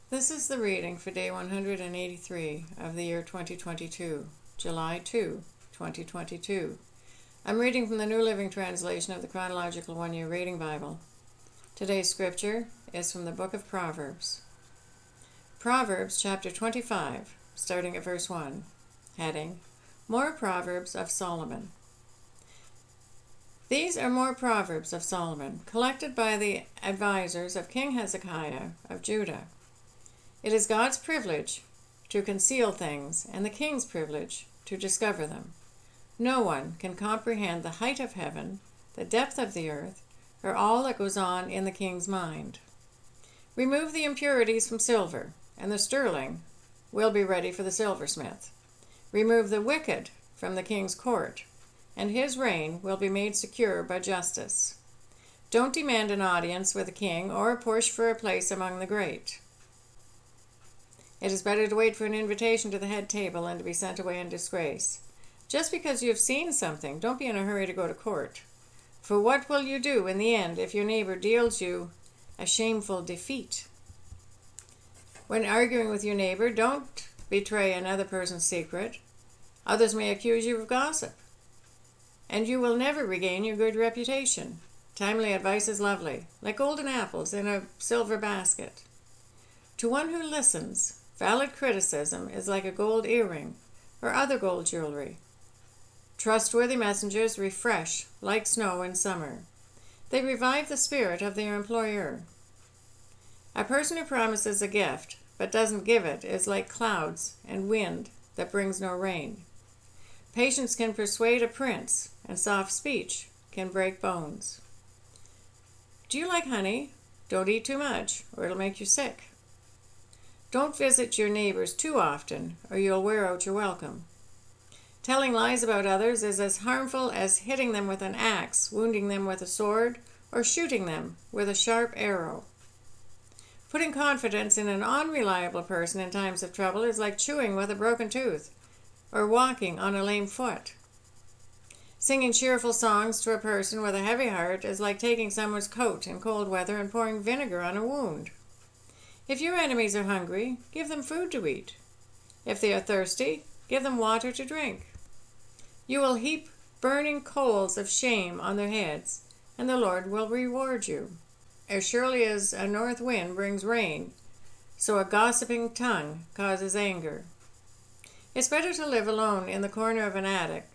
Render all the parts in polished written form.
This is the reading for day 183 of the year 2022, July 2, 2022. I'm reading from the New Living Translation of the Chronological One-Year Reading Bible. Today's scripture is from the book of Proverbs. Proverbs chapter 25, starting at verse 1. Heading, More Proverbs of Solomon. These are more Proverbs of Solomon, collected by the advisors of King Hezekiah of Judah. It is God's privilege to conceal things, and the king's privilege to discover them. No one can comprehend the height of heaven, the depth of the earth, or all that goes on in the king's mind. Remove the impurities from silver, and the sterling will be ready for the silversmith. Remove the wicked from the king's court, and his reign will be made secure by justice. Don't demand an audience with a king or push for a place among the great. It is better to wait for an invitation to the head table than to be sent away in disgrace. Just because you have seen something, don't be in a hurry to go to court. For what will you do in the end if your neighbor deals you a shameful defeat? When arguing with your neighbor, don't betray another person's secret. Others may accuse you of gossip, and you will never regain your good reputation. Timely advice is lovely, like golden apples in a silver basket. To one who listens, valid criticism is like a gold earring or other gold jewelry. Trustworthy messengers refresh like snow in summer. They revive the spirit of their employer. A person who promises a gift but doesn't give it is like clouds and wind that brings no rain. Patience can persuade a prince, and soft speech can break bones. Do you like honey? Don't eat too much, or it'll make you sick. Don't visit your neighbors too often, or you'll wear out your welcome. Telling lies about others is as harmful as hitting them with an axe, wounding them with a sword, or shooting them with a sharp arrow. Putting confidence in an unreliable person in times of trouble is like chewing with a broken tooth, or walking on a lame foot. Singing cheerful songs to a person with a heavy heart is like taking someone's coat in cold weather and pouring vinegar on a wound. If your enemies are hungry, give them food to eat. If they are thirsty, give them water to drink. You will heap burning coals of shame on their heads, and the Lord will reward you. As surely as a north wind brings rain, so a gossiping tongue causes anger. It's better to live alone in the corner of an attic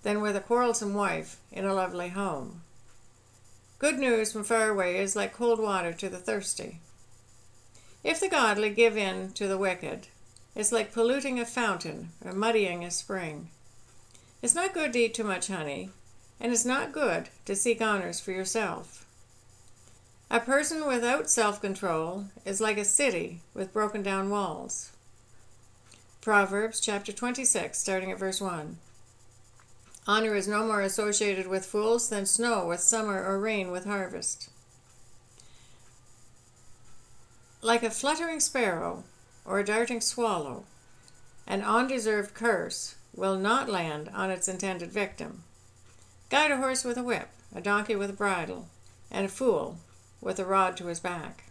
than with a quarrelsome wife in a lovely home. Good news from far away is like cold water to the thirsty. If the godly give in to the wicked, it's like polluting a fountain or muddying a spring. It's not good to eat too much honey, and it's not good to seek honors for yourself. A person without self-control is like a city with broken down walls. Proverbs chapter 26, starting at verse 1. Honor is no more associated with fools than snow with summer or rain with harvest. Like a fluttering sparrow or a darting swallow, an undeserved curse will not land on its intended victim. Guide a horse with a whip, a donkey with a bridle, and a fool with a rod to his back.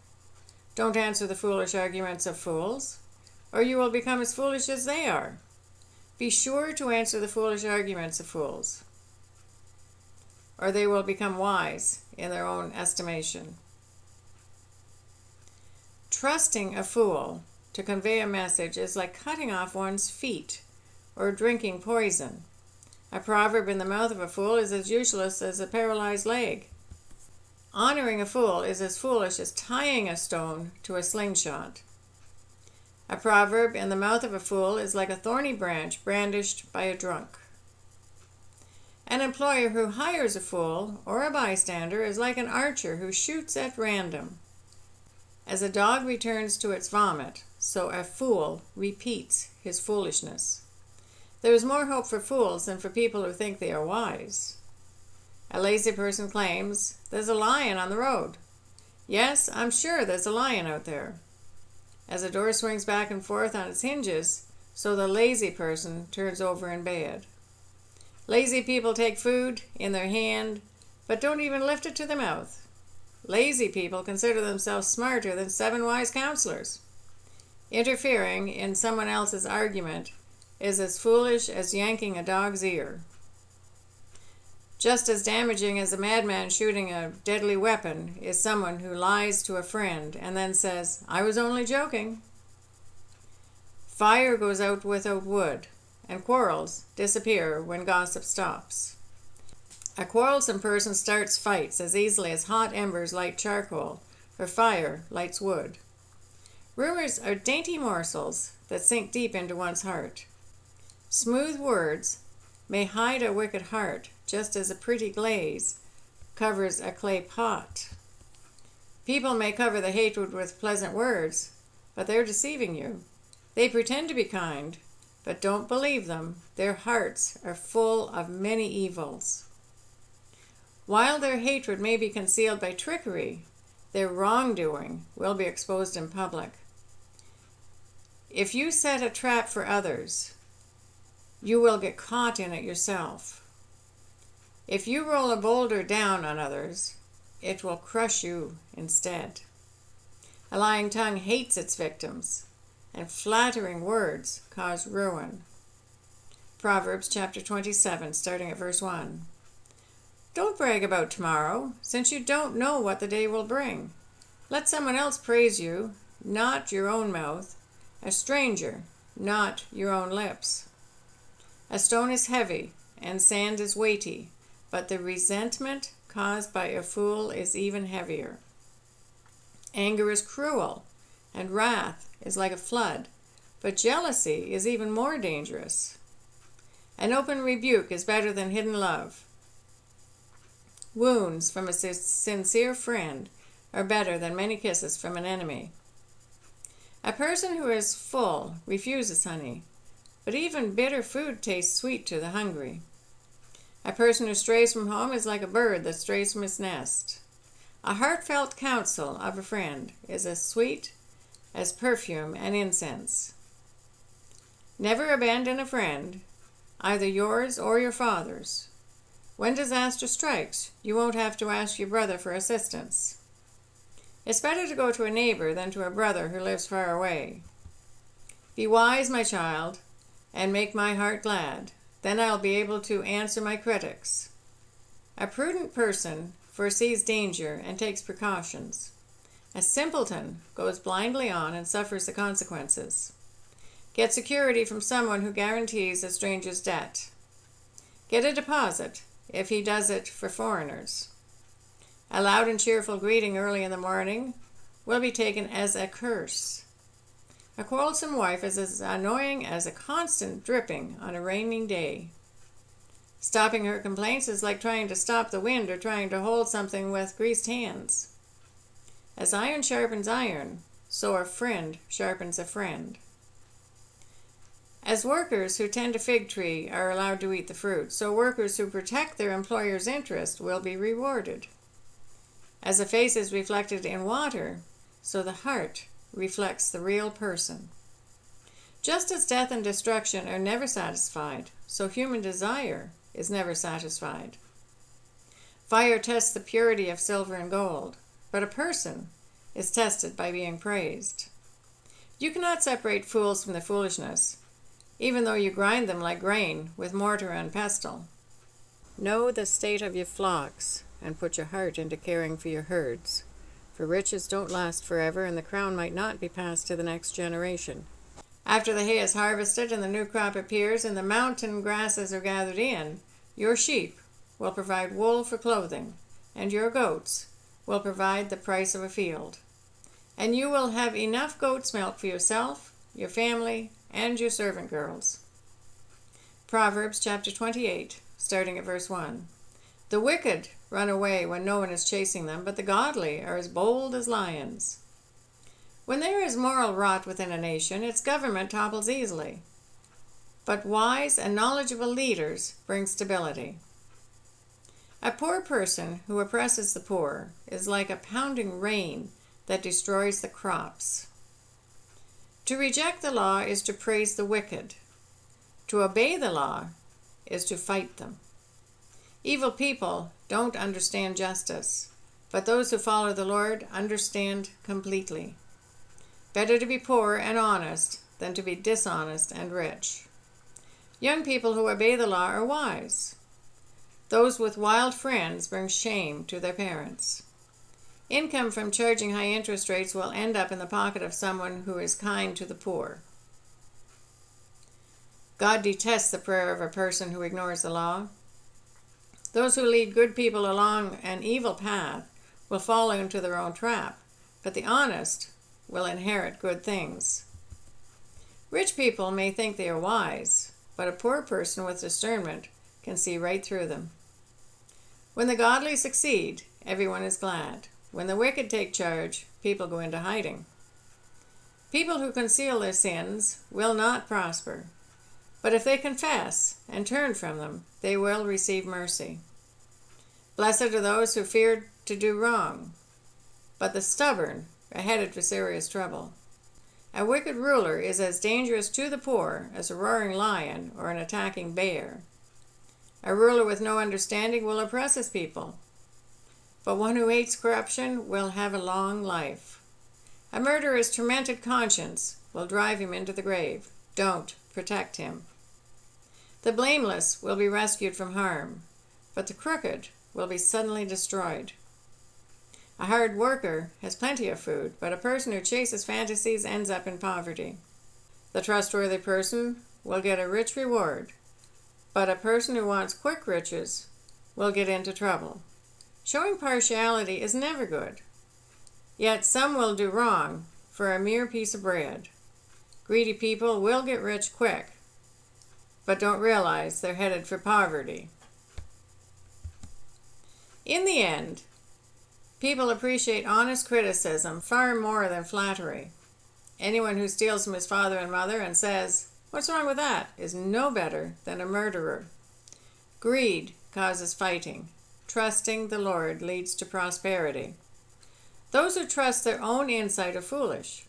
Don't answer the foolish arguments of fools, or you will become as foolish as they are. Be sure to answer the foolish arguments of fools, or they will become wise in their own estimation. Trusting a fool to convey a message is like cutting off one's feet or drinking poison. A proverb in the mouth of a fool is as useless as a paralyzed leg. Honoring a fool is as foolish as tying a stone to a slingshot. A proverb in the mouth of a fool is like a thorny branch brandished by a drunk. An employer who hires a fool or a bystander is like an archer who shoots at random. As a dog returns to its vomit, so a fool repeats his foolishness. There is more hope for fools than for people who think they are wise. A lazy person claims, "There's a lion on the road." Yes, I'm sure there's a lion out there. As a door swings back and forth on its hinges, so the lazy person turns over in bed. Lazy people take food in their hand, but don't even lift it to the mouth. Lazy people consider themselves smarter than 7 wise counselors. Interfering in someone else's argument is as foolish as yanking a dog's ear. Just as damaging as a madman shooting a deadly weapon is someone who lies to a friend and then says, "I was only joking." Fire goes out without wood, and quarrels disappear when gossip stops. A quarrelsome person starts fights as easily as hot embers light charcoal, or fire lights wood. Rumors are dainty morsels that sink deep into one's heart. Smooth words may hide a wicked heart, just as a pretty glaze covers a clay pot. People may cover the hatred with pleasant words, but they're deceiving you. They pretend to be kind, but don't believe them. Their hearts are full of many evils. While their hatred may be concealed by trickery, their wrongdoing will be exposed in public. If you set a trap for others, you will get caught in it yourself. If you roll a boulder down on others, it will crush you instead. A lying tongue hates its victims, and flattering words cause ruin. Proverbs chapter 27, starting at verse 1. Don't brag about tomorrow, since you don't know what the day will bring. Let someone else praise you, not your own mouth, a stranger, not your own lips. A stone is heavy, and sand is weighty, but the resentment caused by a fool is even heavier. Anger is cruel, and wrath is like a flood, but jealousy is even more dangerous. An open rebuke is better than hidden love. Wounds from a sincere friend are better than many kisses from an enemy. A person who is full refuses honey, but even bitter food tastes sweet to the hungry. A person who strays from home is like a bird that strays from its nest. A heartfelt counsel of a friend is as sweet as perfume and incense. Never abandon a friend, either yours or your father's. When disaster strikes, you won't have to ask your brother for assistance. It's better to go to a neighbor than to a brother who lives far away. Be wise, my child, and make my heart glad. Then I'll be able to answer my critics. A prudent person foresees danger and takes precautions. A simpleton goes blindly on and suffers the consequences. Get security from someone who guarantees a stranger's debt. Get a deposit if he does it for foreigners. A loud and cheerful greeting early in the morning will be taken as a curse. A quarrelsome wife is as annoying as a constant dripping on a rainy day. Stopping her complaints is like trying to stop the wind or trying to hold something with greased hands. As iron sharpens iron, so a friend sharpens a friend. As workers who tend a fig tree are allowed to eat the fruit, so workers who protect their employer's interest will be rewarded. As a face is reflected in water, so the heart reflects the real person. Just as death and destruction are never satisfied, so human desire is never satisfied. Fire tests the purity of silver and gold, but a person is tested by being praised. You cannot separate fools from their foolishness, even though you grind them like grain with mortar and pestle. Know the state of your flocks, and put your heart into caring for your herds. For riches don't last forever, and the crown might not be passed to the next generation. After the hay is harvested and the new crop appears and the mountain grasses are gathered in, your sheep will provide wool for clothing, and your goats will provide the price of a field. And you will have enough goat's milk for yourself, your family, and your servant girls. Proverbs chapter 28, starting at verse 1. The wicked run away when no one is chasing them, but the godly are as bold as lions. When there is moral rot within a nation, its government topples easily. But wise and knowledgeable leaders bring stability. A poor person who oppresses the poor is like a pounding rain that destroys the crops. To reject the law is to praise the wicked. To obey the law is to fight them. Evil people don't understand justice, but those who follow the Lord understand completely. Better to be poor and honest than to be dishonest and rich. Young people who obey the law are wise. Those with wild friends bring shame to their parents. Income from charging high interest rates will end up in the pocket of someone who is kind to the poor. God detests the prayer of a person who ignores the law. Those who lead good people along an evil path will fall into their own trap, but the honest will inherit good things. Rich people may think they are wise, but a poor person with discernment can see right through them. When the godly succeed, everyone is glad. When the wicked take charge, people go into hiding. People who conceal their sins will not prosper, but if they confess and turn from them, they will receive mercy. Blessed are those who fear to do wrong, but the stubborn are headed for serious trouble. A wicked ruler is as dangerous to the poor as a roaring lion or an attacking bear. A ruler with no understanding will oppress his people, but one who hates corruption will have a long life. A murderer's tormented conscience will drive him into the grave. Don't protect him. The blameless will be rescued from harm, but the crooked will be suddenly destroyed. A hard worker has plenty of food, but a person who chases fantasies ends up in poverty. The trustworthy person will get a rich reward, but a person who wants quick riches will get into trouble. Showing partiality is never good. Yet some will do wrong for a mere piece of bread. Greedy people will get rich quick, but don't realize they're headed for poverty. In the end, people appreciate honest criticism far more than flattery. Anyone who steals from his father and mother and says, "What's wrong with that?" is no better than a murderer. Greed causes fighting. Trusting the Lord leads to prosperity. Those who trust their own insight are foolish,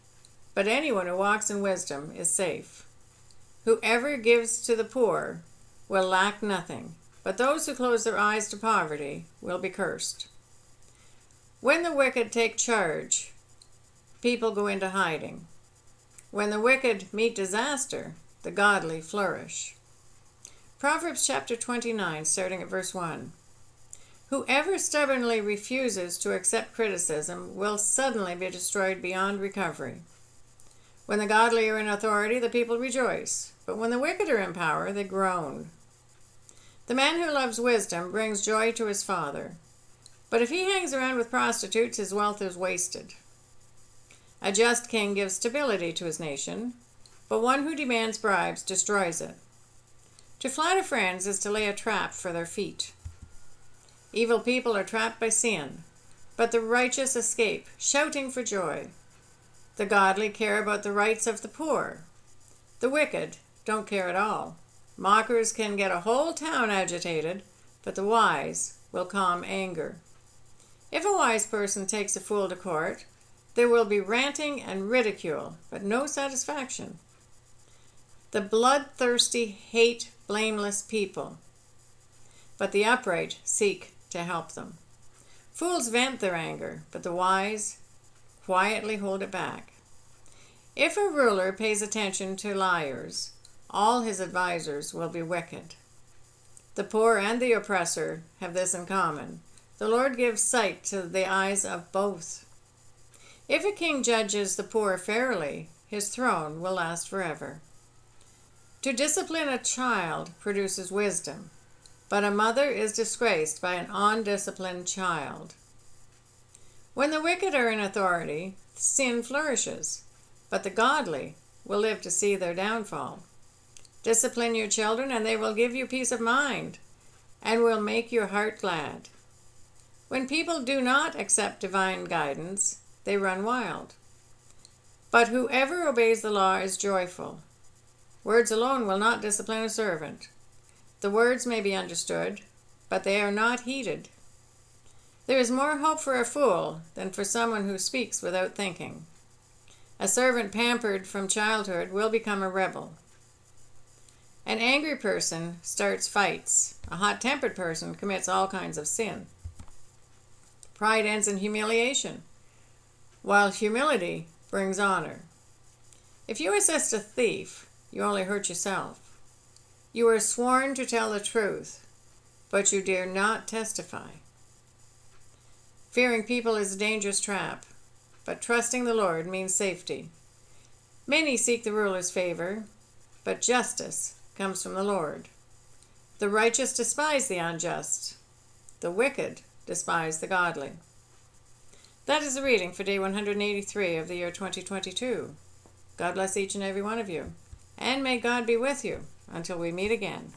but anyone who walks in wisdom is safe. Whoever gives to the poor will lack nothing, but those who close their eyes to poverty will be cursed. When the wicked take charge, people go into hiding. When the wicked meet disaster, the godly flourish. Proverbs chapter 29, starting at verse 1. Whoever stubbornly refuses to accept criticism will suddenly be destroyed beyond recovery. When the godly are in authority, the people rejoice, but when the wicked are in power, they groan. The man who loves wisdom brings joy to his father, but if he hangs around with prostitutes, his wealth is wasted. A just king gives stability to his nation, but one who demands bribes destroys it. To flatter friends is to lay a trap for their feet. Evil people are trapped by sin, but the righteous escape, shouting for joy. The godly care about the rights of the poor. The wicked don't care at all. Mockers can get a whole town agitated, but the wise will calm anger. If a wise person takes a fool to court, there will be ranting and ridicule, but no satisfaction. The bloodthirsty hate blameless people, but the upright seek to help them. Fools vent their anger, but the wise quietly hold it back. If a ruler pays attention to liars, all his advisors will be wicked. The poor and the oppressor have this in common. The Lord gives sight to the eyes of both. If a king judges the poor fairly, his throne will last forever. To discipline a child produces wisdom, but a mother is disgraced by an undisciplined child. When the wicked are in authority, sin flourishes, but the godly will live to see their downfall. Discipline your children, and they will give you peace of mind and will make your heart glad. When people do not accept divine guidance, they run wild. But whoever obeys the law is joyful. Words alone will not discipline a servant. The words may be understood, but they are not heeded. There is more hope for a fool than for someone who speaks without thinking. A servant pampered from childhood will become a rebel. An angry person starts fights. A hot-tempered person commits all kinds of sin. Pride ends in humiliation, while humility brings honor. If you assist a thief, you only hurt yourself. You are sworn to tell the truth, but you dare not testify. Fearing people is a dangerous trap, but trusting the Lord means safety. Many seek the ruler's favor, but justice comes from the Lord. The righteous despise the unjust. The wicked despise the godly. That is the reading for day 183 of the year 2022. God bless each and every one of you, and may God be with you until we meet again.